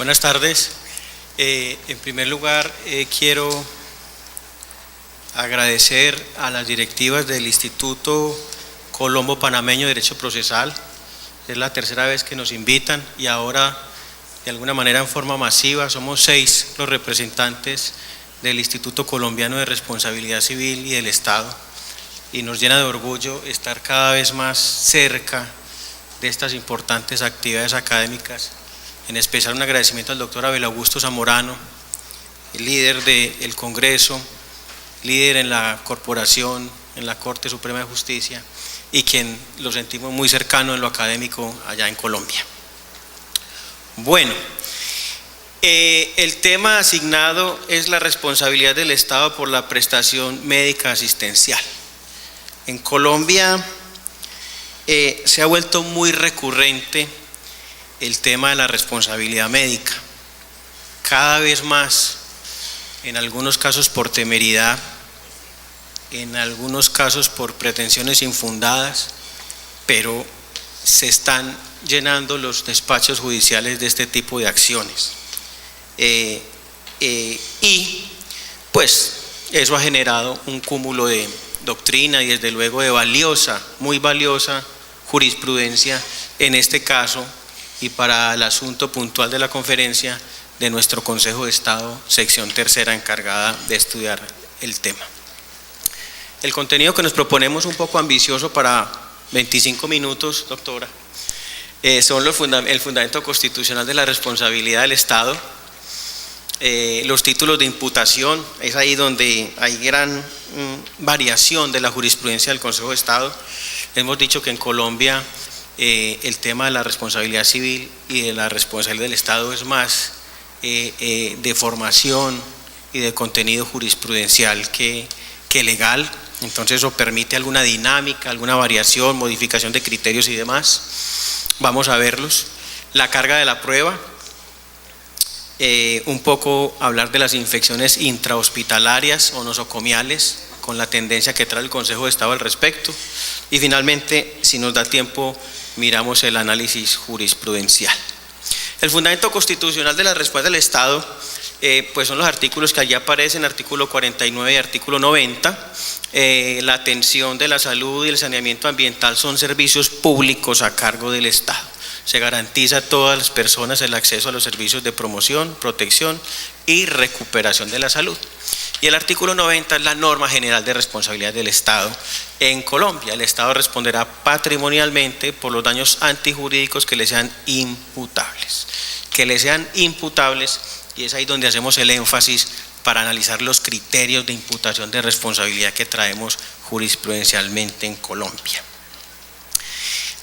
Buenas tardes. En primer lugar, quiero agradecer a las directivas del Instituto Colombo Panameño de Derecho Procesal. Es la tercera vez que nos invitan y ahora, de alguna manera en forma masiva, somos 6 los representantes del Instituto Colombiano de Responsabilidad Civil y del Estado, y nos llena de orgullo estar cada vez más cerca de estas importantes actividades académicas. En especial un agradecimiento al doctor Abel Augusto Zamorano, el líder del Congreso, líder en la corporación, en la Corte Suprema de Justicia, y quien lo sentimos muy cercano en lo académico allá en Colombia. Bueno, el tema asignado es la responsabilidad del Estado por la prestación médica asistencial. En Colombia se ha vuelto muy recurrente el tema de la responsabilidad médica, cada vez más, en algunos casos por temeridad, en algunos casos por pretensiones infundadas, pero se están llenando los despachos judiciales de este tipo de acciones. Y pues eso ha generado un cúmulo de doctrina y desde luego de muy valiosa jurisprudencia en este caso, y para el asunto puntual de la conferencia de nuestro Consejo de Estado, sección tercera, encargada de estudiar el tema. El contenido que nos proponemos, un poco ambicioso para 25 minutos, doctora, son el fundamento constitucional de la responsabilidad del Estado, los títulos de imputación. Es ahí donde hay gran variación de la jurisprudencia del Consejo de Estado. Hemos dicho que en Colombia el tema de la responsabilidad civil y de la responsabilidad del Estado es más de formación y de contenido jurisprudencial que legal. Entonces eso permite alguna dinámica, alguna variación, modificación de criterios y demás. Vamos a verlos. La carga de la prueba, un poco hablar de las infecciones intrahospitalarias o nosocomiales, con la tendencia que trae el Consejo de Estado al respecto. Y finalmente, si nos da tiempo, miramos el análisis jurisprudencial. El fundamento constitucional de la respuesta del Estado, pues son los artículos que allí aparecen, artículo 49 y artículo 90. La atención de la salud y el saneamiento ambiental son servicios públicos a cargo del Estado. Se garantiza a todas las personas el acceso a los servicios de promoción, protección y recuperación de la salud. Y el artículo 90 es la norma general de responsabilidad del Estado en Colombia. El Estado responderá patrimonialmente por los daños antijurídicos que le sean imputables. Y es ahí donde hacemos el énfasis para analizar los criterios de imputación de responsabilidad que traemos jurisprudencialmente en Colombia.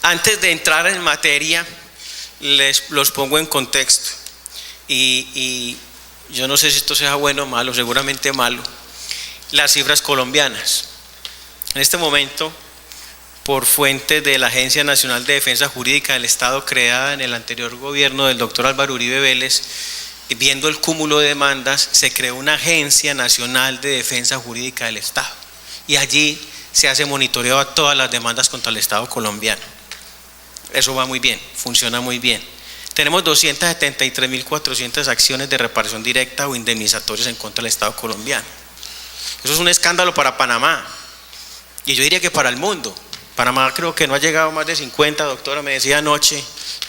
Antes de entrar en materia, los pongo en contexto. Y yo no sé si esto sea bueno o malo, seguramente malo. Las cifras colombianas. En este momento, por fuente de la Agencia Nacional de Defensa Jurídica del Estado, creada en el anterior gobierno del doctor Álvaro Uribe Vélez, viendo el cúmulo de demandas, se creó una Agencia Nacional de Defensa Jurídica del Estado. Y allí se hace monitoreo a todas las demandas contra el Estado colombiano. Eso va muy bien, funciona muy bien. Tenemos 273.400 acciones de reparación directa o indemnizatorias en contra del Estado colombiano. Eso es un escándalo para Panamá, y yo diría que para el mundo. Panamá creo que no ha llegado a más de 50, doctora, me decía anoche,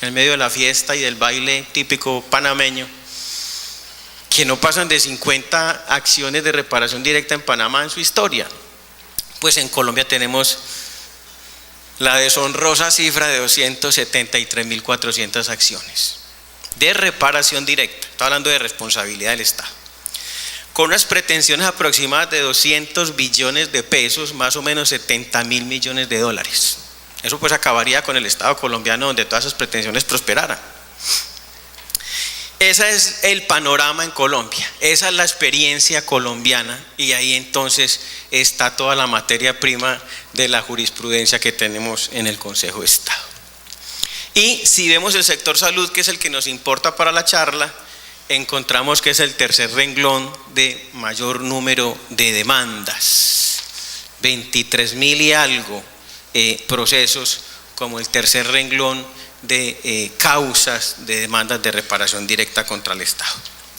en medio de la fiesta y del baile típico panameño, que no pasan de 50 acciones de reparación directa en Panamá en su historia. Pues en Colombia tenemos la deshonrosa cifra de 273.400 acciones de reparación directa. Estoy hablando de responsabilidad del Estado, con unas pretensiones aproximadas de 200 billones de pesos, más o menos 70.000 millones de dólares. Eso pues acabaría con el Estado colombiano, donde todas esas pretensiones prosperaran. Ese es el panorama en Colombia, esa es la experiencia colombiana, y ahí entonces está toda la materia prima de la jurisprudencia que tenemos en el Consejo de Estado. Y si vemos el sector salud, que es el que nos importa para la charla, encontramos que es el tercer renglón de mayor número de demandas, 23.000 y algo procesos, como el tercer renglón de causas de demandas de reparación directa contra el Estado.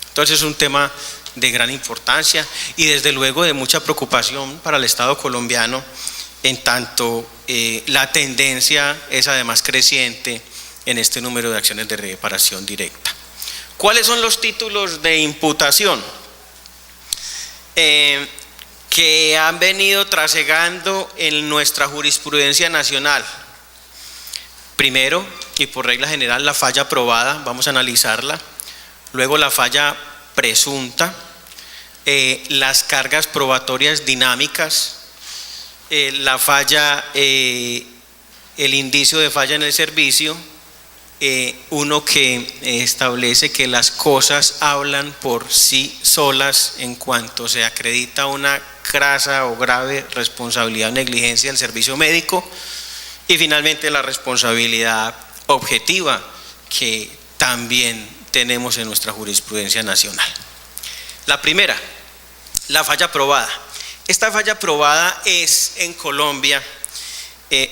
Entonces es un tema de gran importancia y desde luego de mucha preocupación para el Estado colombiano, en tanto la tendencia es además creciente en este número de acciones de reparación directa. ¿Cuáles son los títulos de imputación que han venido trasegando en nuestra jurisprudencia nacional? Primero, y por regla general, la falla probada, vamos a analizarla. Luego la falla presunta, las cargas probatorias dinámicas, la falla, el indicio de falla en el servicio, uno que establece que las cosas hablan por sí solas en cuanto se acredita una crasa o grave responsabilidad o negligencia del servicio médico, y finalmente la responsabilidad objetiva que también tenemos en nuestra jurisprudencia nacional. La primera, la falla probada. Esta falla probada es en Colombia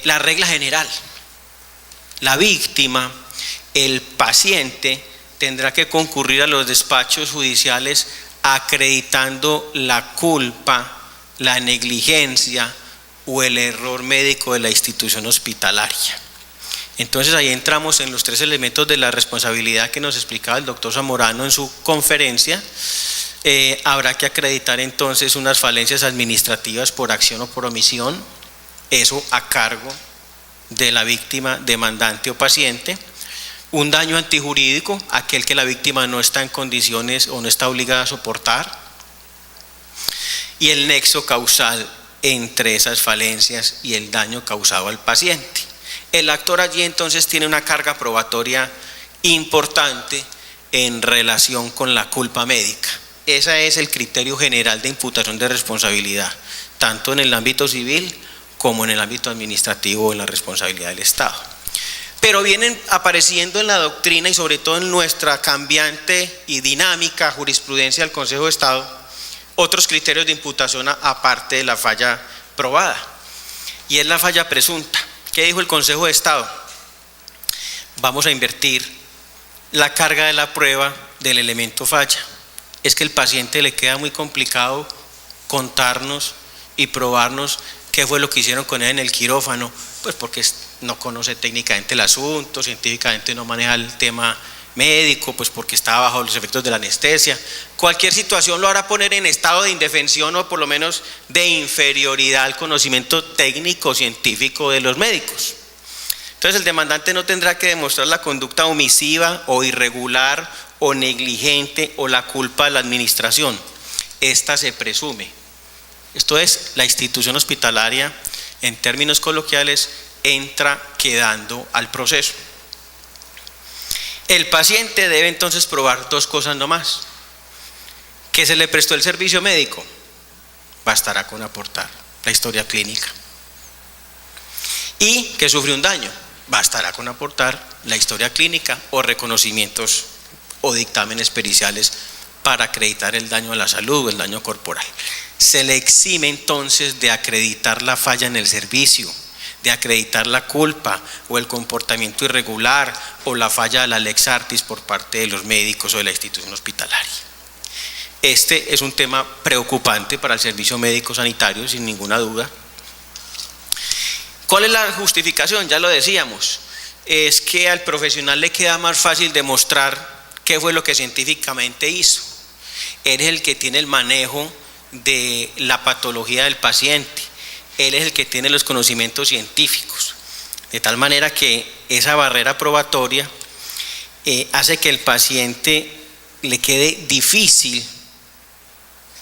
la regla general. La víctima, el paciente, tendrá que concurrir a los despachos judiciales acreditando la culpa, la negligencia o el error médico de la institución hospitalaria. Entonces ahí entramos en los tres elementos de la responsabilidad que nos explicaba el doctor Zamorano en su conferencia. Habrá que acreditar entonces unas falencias administrativas por acción o por omisión, eso a cargo de la víctima, demandante o paciente. Un daño antijurídico, aquel que la víctima no está en condiciones o no está obligada a soportar. Y el nexo causal entre esas falencias y el daño causado al paciente. El actor allí entonces tiene una carga probatoria importante en relación con la culpa médica. Ese es el criterio general de imputación de responsabilidad, tanto en el ámbito civil como en el ámbito administrativo de la responsabilidad del Estado. Pero vienen apareciendo en la doctrina y sobre todo en nuestra cambiante y dinámica jurisprudencia del Consejo de Estado otros criterios de imputación aparte de la falla probada, y es la falla presunta. ¿Qué dijo el Consejo de Estado? Vamos a invertir la carga de la prueba del elemento falla. Es que al paciente le queda muy complicado contarnos y probarnos qué fue lo que hicieron con él en el quirófano, pues porque no conoce técnicamente el asunto, científicamente no maneja el tema médico, pues porque estaba bajo los efectos de la anestesia. Cualquier situación lo hará poner en estado de indefensión o por lo menos de inferioridad al conocimiento técnico científico de los médicos. Entonces el demandante no tendrá que demostrar la conducta omisiva o irregular o negligente o la culpa de la administración. Esta se presume. Esto es, la institución hospitalaria, en términos coloquiales, entra quedando al proceso. El paciente debe entonces probar dos cosas nomás: que se le prestó el servicio médico, bastará con aportar la historia clínica, y que sufrió un daño, bastará con aportar la historia clínica o reconocimientos o dictámenes periciales para acreditar el daño a la salud o el daño corporal. Se le exime entonces de acreditar la falla en el servicio, de acreditar la culpa o el comportamiento irregular o la falla de la lex artis por parte de los médicos o de la institución hospitalaria. Este es un tema preocupante para el servicio médico sanitario, sin ninguna duda. ¿Cuál es la justificación? Ya lo decíamos, es que al profesional le queda más fácil demostrar qué fue lo que científicamente hizo. Él es el que tiene el manejo de la patología del paciente, él es el que tiene los conocimientos científicos, de tal manera que esa barrera probatoria hace que el paciente le quede difícil,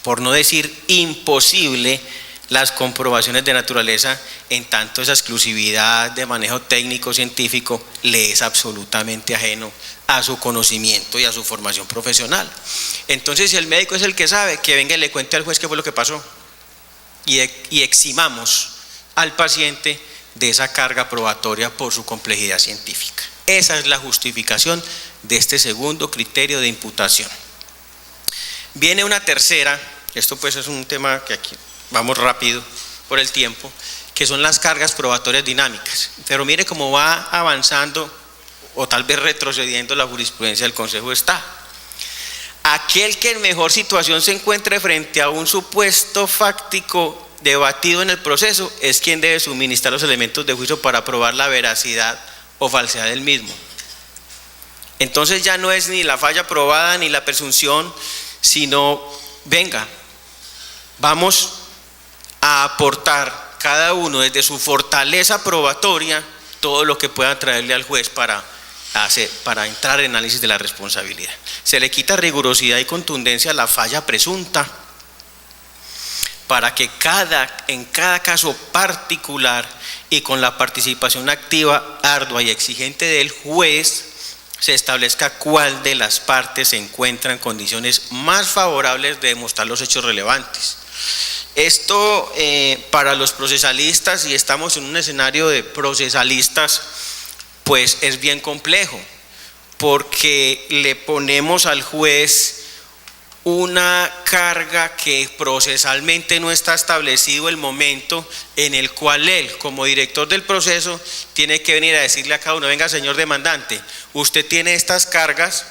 por no decir imposible, las comprobaciones de naturaleza, en tanto esa exclusividad de manejo técnico científico le es absolutamente ajeno a su conocimiento y a su formación profesional. Entonces, si el médico es el que sabe, que venga y le cuente al juez qué fue lo que pasó, y eximamos al paciente de esa carga probatoria por su complejidad científica. Esa es la justificación de este segundo criterio de imputación. Viene una tercera, esto pues es un tema que aquí vamos rápido por el tiempo, que son las cargas probatorias dinámicas. Pero mire cómo va avanzando o tal vez retrocediendo la jurisprudencia del Consejo de Estado. Aquel que en mejor situación se encuentre frente a un supuesto fáctico debatido en el proceso es quien debe suministrar los elementos de juicio para probar la veracidad o falsedad del mismo. Entonces ya no es ni la falla probada ni la presunción, sino venga, vamos a aportar cada uno desde su fortaleza probatoria todo lo que pueda traerle al juez para entrar en análisis de la responsabilidad. Se le quita rigurosidad y contundencia a la falla presunta para que en cada caso particular y con la participación activa, ardua y exigente del juez, se establezca cuál de las partes se encuentra en condiciones más favorables de demostrar los hechos relevantes. Esto para los procesalistas, y estamos en un escenario de procesalistas, pues es bien complejo, porque le ponemos al juez una carga que procesalmente no está establecido el momento en el cual él, como director del proceso, tiene que venir a decirle a cada uno: venga, señor demandante, usted tiene estas cargas,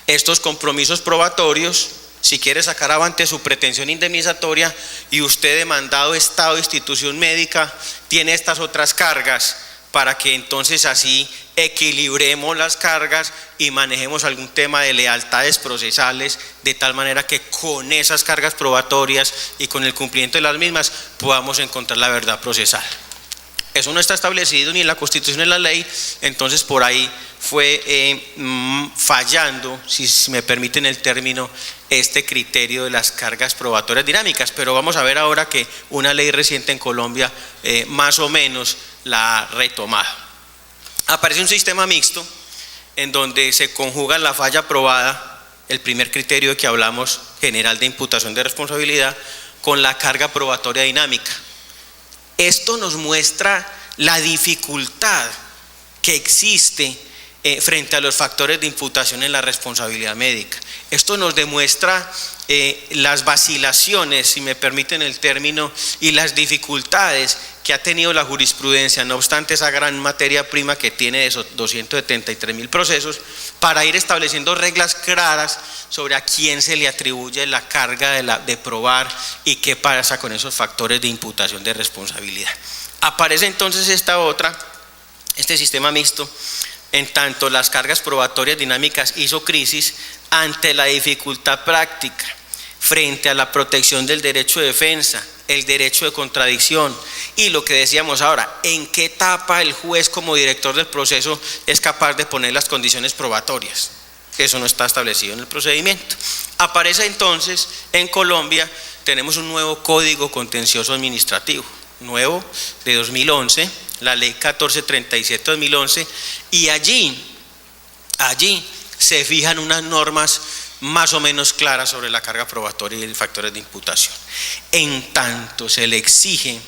estos compromisos probatorios, si quiere sacar avante su pretensión indemnizatoria, y usted, demandado Estado, institución médica, tiene estas otras cargas, para que entonces así equilibremos las cargas y manejemos algún tema de lealtades procesales, de tal manera que con esas cargas probatorias y con el cumplimiento de las mismas podamos encontrar la verdad procesal. Eso no está establecido ni en la Constitución ni en la ley, entonces por ahí fue fallando, si me permiten el término, este criterio de las cargas probatorias dinámicas. Pero vamos a ver ahora que una ley reciente en Colombia más o menos la ha retomado. Aparece un sistema mixto en donde se conjuga la falla probada, el primer criterio de que hablamos, general de imputación de responsabilidad, con la carga probatoria dinámica. Esto nos muestra la dificultad que existe frente a los factores de imputación en la responsabilidad médica. Esto nos demuestra las vacilaciones, si me permiten el término, y las dificultades que ha tenido la jurisprudencia, no obstante esa gran materia prima que tiene de esos 273.000 procesos, para ir estableciendo reglas claras sobre a quién se le atribuye la carga de probar y qué pasa con esos factores de imputación de responsabilidad. Aparece entonces este sistema mixto, en tanto las cargas probatorias dinámicas hizo crisis ante la dificultad práctica frente a la protección del derecho de defensa, el derecho de contradicción y lo que decíamos ahora, en qué etapa el juez como director del proceso es capaz de poner las condiciones probatorias. Eso no está establecido en el procedimiento. Aparece entonces en Colombia, tenemos un nuevo Código Contencioso Administrativo, nuevo de 2011, la ley 1437-2011, y allí se fijan unas normas más o menos claras sobre la carga probatoria y factores de imputación. En tanto se le exige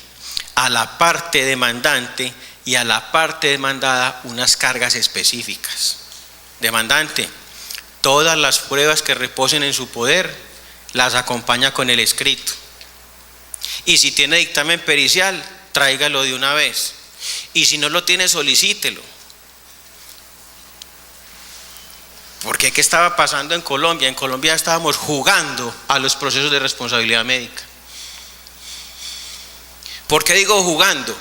a la parte demandante y a la parte demandada unas cargas específicas. Demandante, todas las pruebas que reposen en su poder las acompaña con el escrito. Y si tiene dictamen pericial, tráigalo de una vez. Y si no lo tiene, solicítelo. Porque ¿qué estaba pasando en Colombia? En Colombia estábamos jugando a los procesos de responsabilidad médica. ¿Por qué digo jugando?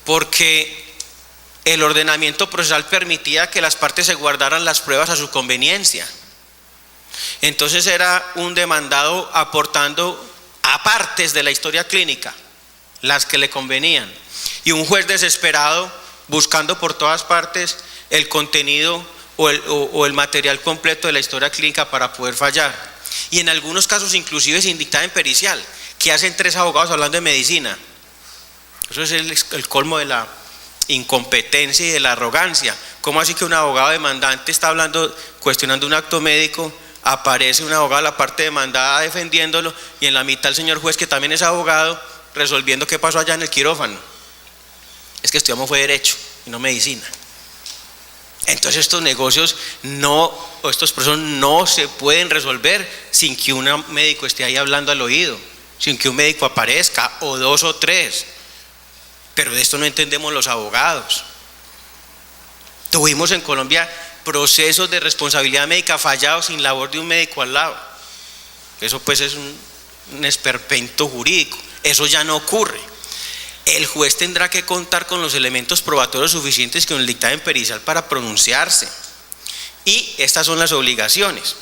Porque el ordenamiento procesal permitía que las partes se guardaran las pruebas a su conveniencia. Entonces era un demandado aportando a partes de la historia clínica, las que le convenían, y un juez desesperado buscando por todas partes el contenido o el material completo de la historia clínica para poder fallar. Y en algunos casos inclusive sin dictamen pericial. ¿Qué hacen 3 abogados hablando de medicina? Eso es el colmo de la incompetencia y de la arrogancia. ¿Cómo así que un abogado demandante está hablando, cuestionando un acto médico? Aparece un abogado de la parte demandada defendiéndolo, y en la mitad el señor juez, que también es abogado, resolviendo qué pasó allá en el quirófano. Es que estudiamos fue derecho y no medicina. Entonces estos negocios estos procesos no se pueden resolver sin que un médico esté ahí hablando al oído, sin que un médico aparezca, o 2 o 3. Pero de esto no entendemos los abogados. Tuvimos en Colombia procesos de responsabilidad médica fallados sin labor de un médico al lado. Eso pues es un esperpento jurídico. Eso ya no ocurre. El juez tendrá que contar con los elementos probatorios suficientes con el dictamen pericial para pronunciarse. Y estas son las obligaciones.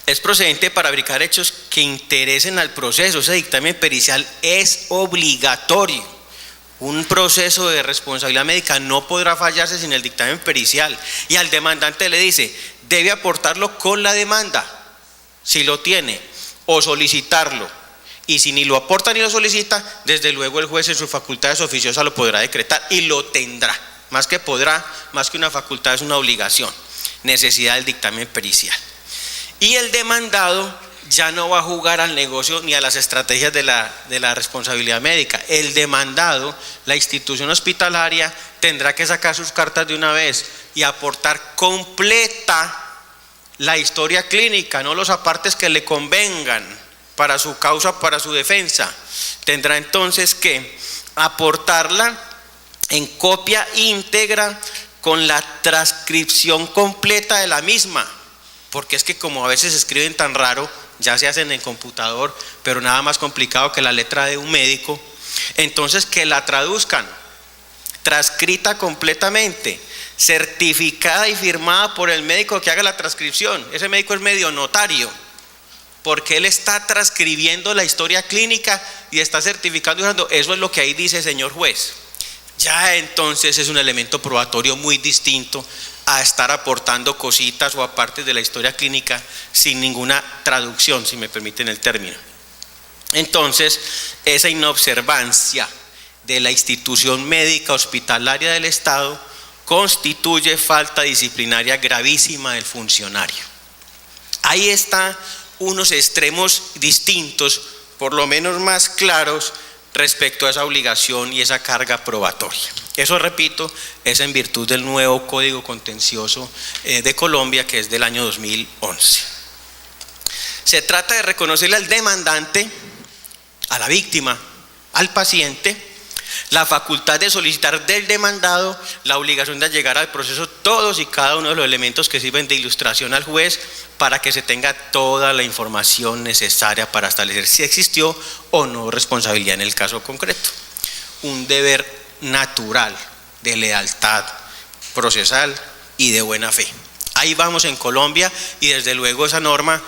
Es procedente para fabricar hechos que interesen al proceso. Ese dictamen pericial es obligatorio. Un proceso de responsabilidad médica no podrá fallarse sin el dictamen pericial. Y al demandante le dice, debe aportarlo con la demanda, si lo tiene, o solicitarlo. Y si ni lo aporta ni lo solicita, desde luego el juez en sus facultades oficiosas lo podrá decretar y lo tendrá. Más que podrá, más que una facultad, es una obligación. Necesidad del dictamen pericial. Y el demandado ya no va a jugar al negocio ni a las estrategias de la responsabilidad médica. El demandado, la institución hospitalaria, tendrá que sacar sus cartas de una vez y aportar completa la historia clínica, no los apartes que le convengan para su causa, para su defensa. Tendrá entonces que aportarla en copia íntegra con la transcripción completa de la misma, porque es que como a veces escriben tan raro, ya se hacen en computador, pero nada más complicado que la letra de un médico. Entonces que la traduzcan, transcrita completamente, certificada y firmada por el médico que haga la transcripción. Ese médico es medio notario, porque él está transcribiendo la historia clínica y está certificando. Eso es lo que ahí dice, señor juez. Ya entonces es un elemento probatorio muy distinto a estar aportando cositas o apartes de la historia clínica sin ninguna traducción, si me permiten el término. Entonces, esa inobservancia de la institución médica hospitalaria del Estado constituye falta disciplinaria gravísima del funcionario. Ahí están unos extremos distintos, por lo menos más claros, respecto a esa obligación y esa carga probatoria. Eso, repito, es en virtud del nuevo Código Contencioso de Colombia, que es del año 2011. Se trata de reconocerle al demandante, a la víctima, al paciente, la facultad de solicitar del demandado la obligación de llegar al proceso todos y cada uno de los elementos que sirven de ilustración al juez para que se tenga toda la información necesaria para establecer si existió o no responsabilidad en el caso concreto. Un deber natural de lealtad procesal y de buena fe. Ahí vamos en Colombia y desde luego esa norma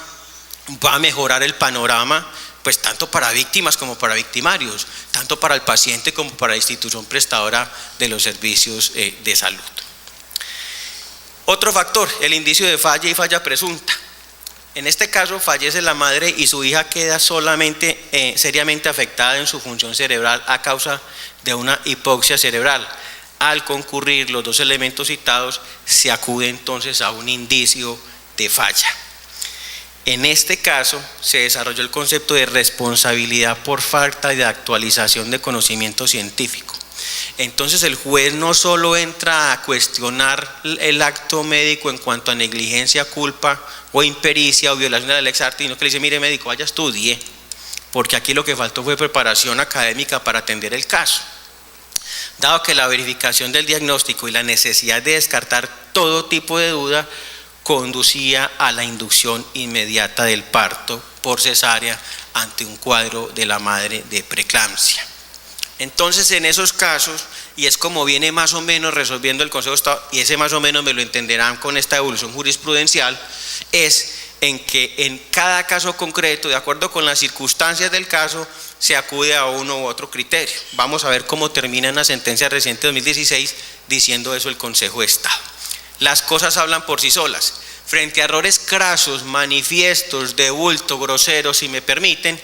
va a mejorar el panorama, pues tanto para víctimas como para victimarios, tanto para el paciente como para la institución prestadora de los servicios de salud. Otro factor, el indicio de falla y falla presunta. En este caso fallece la madre y su hija queda solamente seriamente afectada en su función cerebral a causa de una hipoxia cerebral. Al concurrir los dos elementos citados, se acude entonces a un indicio de falla. En este caso se desarrolló el concepto de responsabilidad por falta de actualización de conocimiento científico. Entonces el juez no solo entra a cuestionar el acto médico en cuanto a negligencia, culpa o impericia o violación de la lex artis, sino que le dice, mire médico, vaya estudie, porque aquí lo que faltó fue preparación académica para atender el caso. Dado que la verificación del diagnóstico y la necesidad de descartar todo tipo de duda conducía a la inducción inmediata del parto por cesárea ante un cuadro de la madre de preeclampsia. Entonces en esos casos, y es como viene más o menos resolviendo el Consejo de Estado, y ese más o menos me lo entenderán con esta evolución jurisprudencial, es en que en cada caso concreto, de acuerdo con las circunstancias del caso, se acude a uno u otro criterio. Vamos a ver cómo termina una sentencia reciente de 2016 diciendo eso el Consejo de Estado. Las cosas hablan por sí solas. Frente a errores crasos, manifiestos, de bulto, groseros, si me permiten,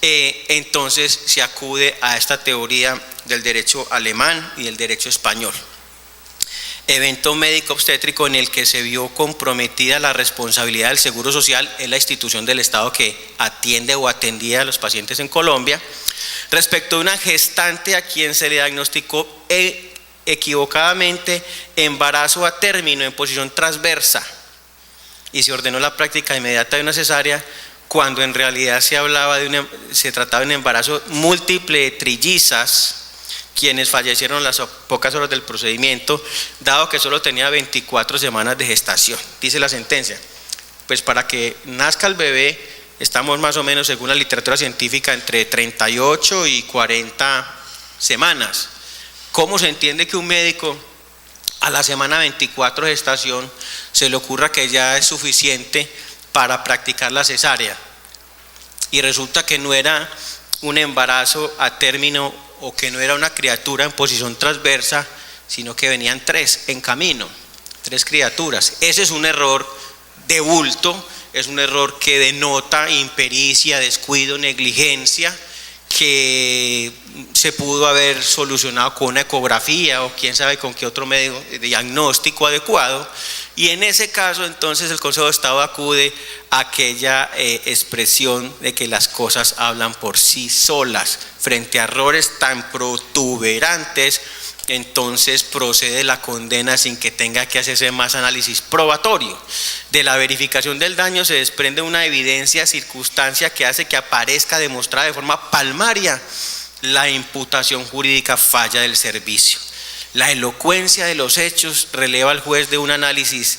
entonces se acude a esta teoría del derecho alemán y del derecho español. Evento médico obstétrico en el que se vio comprometida la responsabilidad del Seguro Social en la institución del Estado que atiende o atendía a los pacientes en Colombia, respecto a una gestante a quien se le diagnosticó equivocadamente embarazo a término en posición transversa y se ordenó la práctica inmediata de una cesárea cuando en realidad se trataba de un embarazo múltiple de trillizas quienes fallecieron en las pocas horas del procedimiento, dado que solo tenía 24 semanas de gestación. Dice la sentencia, pues para que nazca el bebé, estamos más o menos, según la literatura científica, entre 38 y 40 semanas. ¿Cómo se entiende que un médico a la semana 24 de gestación se le ocurra que ya es suficiente para practicar la cesárea? Y resulta que no era un embarazo a término o que no era una criatura en posición transversa, sino que venían 3 en camino, 3 criaturas. Ese es un error de bulto, es un error que denota impericia, descuido, negligencia, que se pudo haber solucionado con una ecografía o quién sabe con qué otro medio de diagnóstico adecuado. Y en ese caso entonces el Consejo de Estado acude a aquella expresión de que las cosas hablan por sí solas. Frente a errores tan protuberantes, entonces procede la condena sin que tenga que hacerse más análisis probatorio. De la verificación del daño se desprende una evidencia, circunstancia que hace que aparezca demostrada de forma palmaria la imputación jurídica falla del servicio. La elocuencia de los hechos releva al juez de un análisis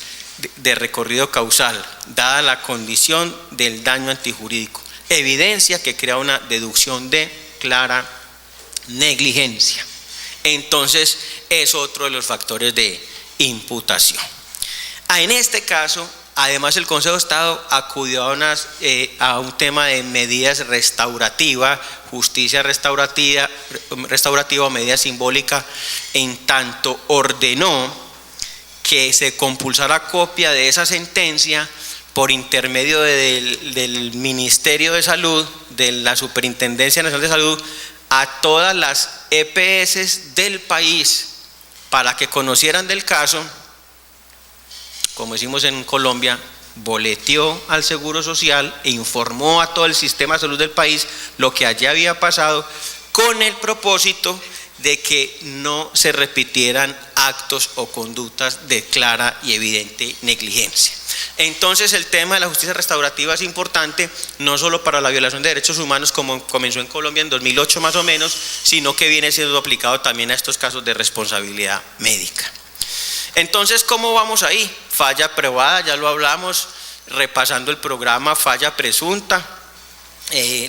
de recorrido causal, dada la condición del daño antijurídico. Evidencia que crea una deducción de clara negligencia. Entonces es otro de los factores de imputación. En este caso, además el Consejo de Estado acudió a un tema de medidas restaurativas, justicia restaurativa o medida simbólica, en tanto ordenó que se compulsara copia de esa sentencia por intermedio del Ministerio de Salud, de la Superintendencia Nacional de Salud, a todas las EPS del país para que conocieran del caso. Como decimos en Colombia, boleteó al Seguro Social e informó a todo el sistema de salud del país lo que allí había pasado, con el propósito de que no se repitieran actos o conductas de clara y evidente negligencia. Entonces el tema de la justicia restaurativa es importante, no solo para la violación de derechos humanos como comenzó en Colombia en 2008 más o menos, sino que viene siendo aplicado también a estos casos de responsabilidad médica. Entonces, ¿cómo vamos ahí? Falla probada, ya lo hablamos, repasando el programa, falla presunta,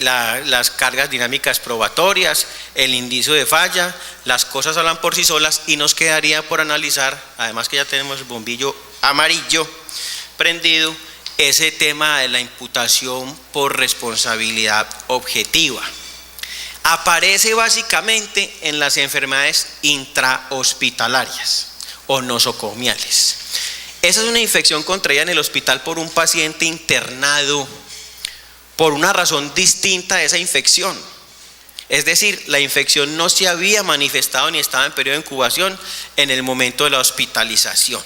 las cargas dinámicas probatorias, el indicio de falla, las cosas hablan por sí solas y nos quedaría por analizar, además que ya tenemos el bombillo amarillo prendido, ese tema de la imputación por responsabilidad objetiva. Aparece básicamente en las enfermedades intrahospitalarias o nosocomiales. Esa es una infección contraída en el hospital por un paciente internado por una razón distinta de esa infección. Es decir, la infección no se había manifestado ni estaba en periodo de incubación en el momento de la hospitalización.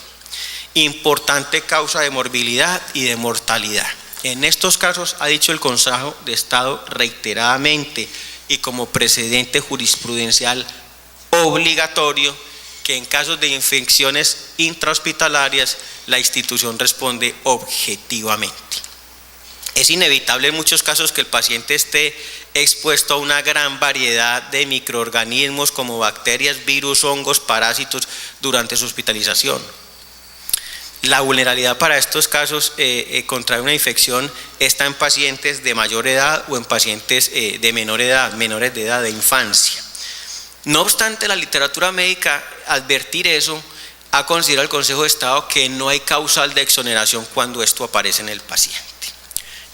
Importante causa de morbilidad y de mortalidad. En estos casos ha dicho el Consejo de Estado reiteradamente y como precedente jurisprudencial obligatorio que en casos de infecciones intrahospitalarias la institución responde objetivamente. Es inevitable en muchos casos que el paciente esté expuesto a una gran variedad de microorganismos como bacterias, virus, hongos, parásitos durante su hospitalización. La vulnerabilidad para estos casos contra una infección está en pacientes de mayor edad o en pacientes de menor edad, menores de edad, de infancia. No obstante, la literatura médica, advertir eso, ha considerado el Consejo de Estado que no hay causal de exoneración cuando esto aparece en el paciente.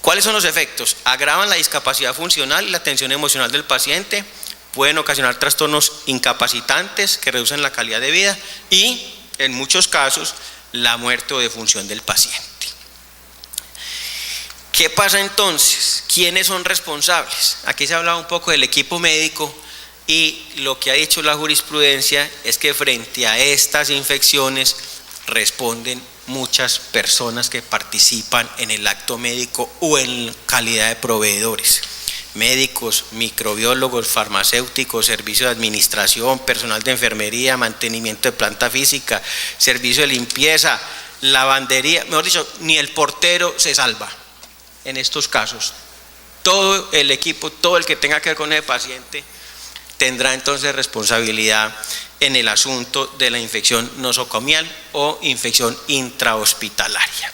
¿Cuáles son los efectos? Agravan la discapacidad funcional y la tensión emocional del paciente, pueden ocasionar trastornos incapacitantes que reducen la calidad de vida y, en muchos casos, la muerte o defunción del paciente. ¿Qué pasa entonces? ¿Quiénes son responsables? Aquí se ha hablado un poco del equipo médico. Y lo que ha dicho la jurisprudencia es que frente a estas infecciones responden muchas personas que participan en el acto médico o en calidad de proveedores. Médicos, microbiólogos, farmacéuticos, servicio de administración, personal de enfermería, mantenimiento de planta física, servicio de limpieza, lavandería, mejor dicho, ni el portero se salva en estos casos. Todo el equipo, todo el que tenga que ver con el paciente, tendrá entonces responsabilidad en el asunto de la infección nosocomial o infección intrahospitalaria.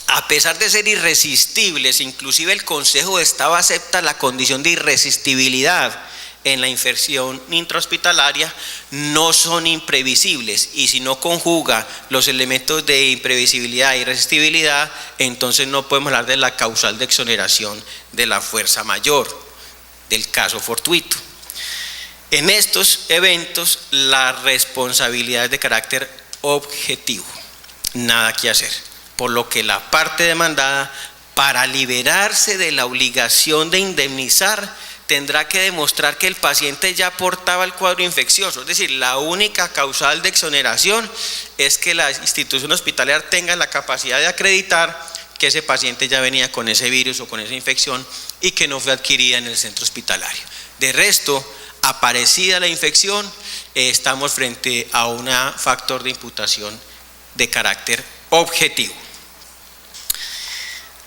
A pesar de ser irresistibles, inclusive el Consejo de Estado acepta la condición de irresistibilidad en la infección intrahospitalaria, no son imprevisibles, y si no conjuga los elementos de imprevisibilidad e irresistibilidad, entonces no podemos hablar de la causal de exoneración de la fuerza mayor, del caso fortuito. En estos eventos la responsabilidad es de carácter objetivo, nada que hacer, por lo que la parte demandada, para liberarse de la obligación de indemnizar, tendrá que demostrar que el paciente ya portaba el cuadro infeccioso. Es decir, la única causal de exoneración es que la institución hospitalaria tenga la capacidad de acreditar que ese paciente ya venía con ese virus o con esa infección y que no fue adquirida en el centro hospitalario. De resto, aparecida la infección, estamos frente a un factor de imputación de carácter objetivo.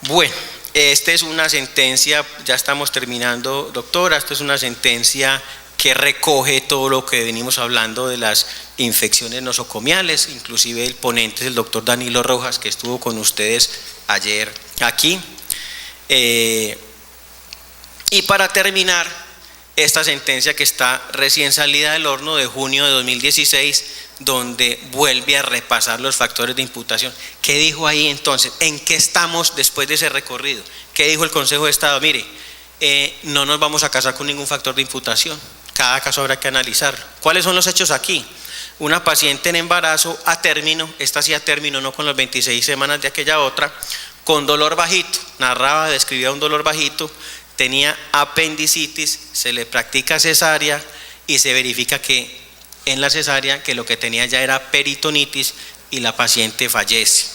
Bueno, esta es una sentencia, ya estamos terminando, doctora, esta es una sentencia que recoge todo lo que venimos hablando de las infecciones nosocomiales, inclusive el ponente es el doctor Danilo Rojas, que estuvo con ustedes ayer aquí. Y para terminar, esta sentencia que está recién salida del horno de junio de 2016, donde vuelve a repasar los factores de imputación. ¿Qué dijo ahí entonces? ¿En qué estamos después de ese recorrido? ¿Qué dijo el Consejo de Estado? Mire, no nos vamos a casar con ningún factor de imputación, cada caso habrá que analizar. ¿Cuáles son los hechos aquí? Una paciente en embarazo a término, esta sí a término, no con las 26 semanas de aquella otra, con dolor bajito, narraba, describía un dolor bajito, tenía apendicitis, se le practica cesárea y se verifica que en la cesárea que lo que tenía ya era peritonitis y la paciente fallece.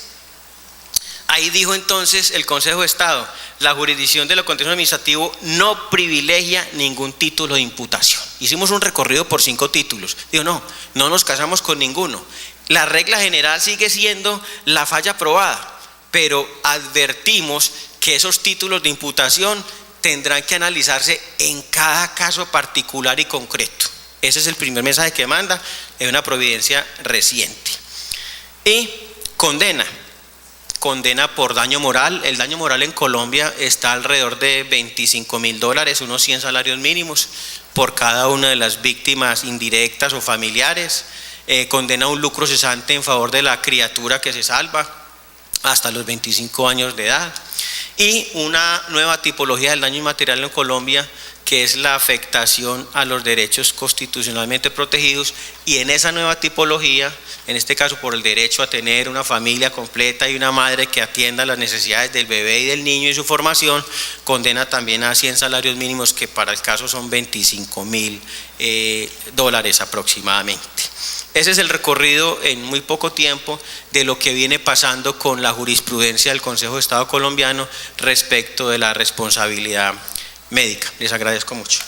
Ahí dijo entonces el Consejo de Estado, la jurisdicción de lo contencioso administrativo no privilegia ningún título de imputación. Hicimos un recorrido por 5 títulos. Digo, no nos casamos con ninguno. La regla general sigue siendo la falla probada, pero advertimos que esos títulos de imputación tendrán que analizarse en cada caso particular y concreto. Ese es el primer mensaje que manda, es una providencia reciente. Y condena por daño moral. El daño moral en Colombia está alrededor de $25.000, unos 100 salarios mínimos por cada una de las víctimas indirectas o familiares. Condena un lucro cesante en favor de la criatura que se salva hasta los 25 años de edad. Y una nueva tipología del daño inmaterial en Colombia, que es la afectación a los derechos constitucionalmente protegidos, y en esa nueva tipología, en este caso por el derecho a tener una familia completa y una madre que atienda las necesidades del bebé y del niño y su formación, condena también a 100 salarios mínimos, que para el caso son $25.000 aproximadamente. Ese es el recorrido en muy poco tiempo de lo que viene pasando con la jurisprudencia del Consejo de Estado colombiano respecto de la responsabilidad médica. Les agradezco mucho.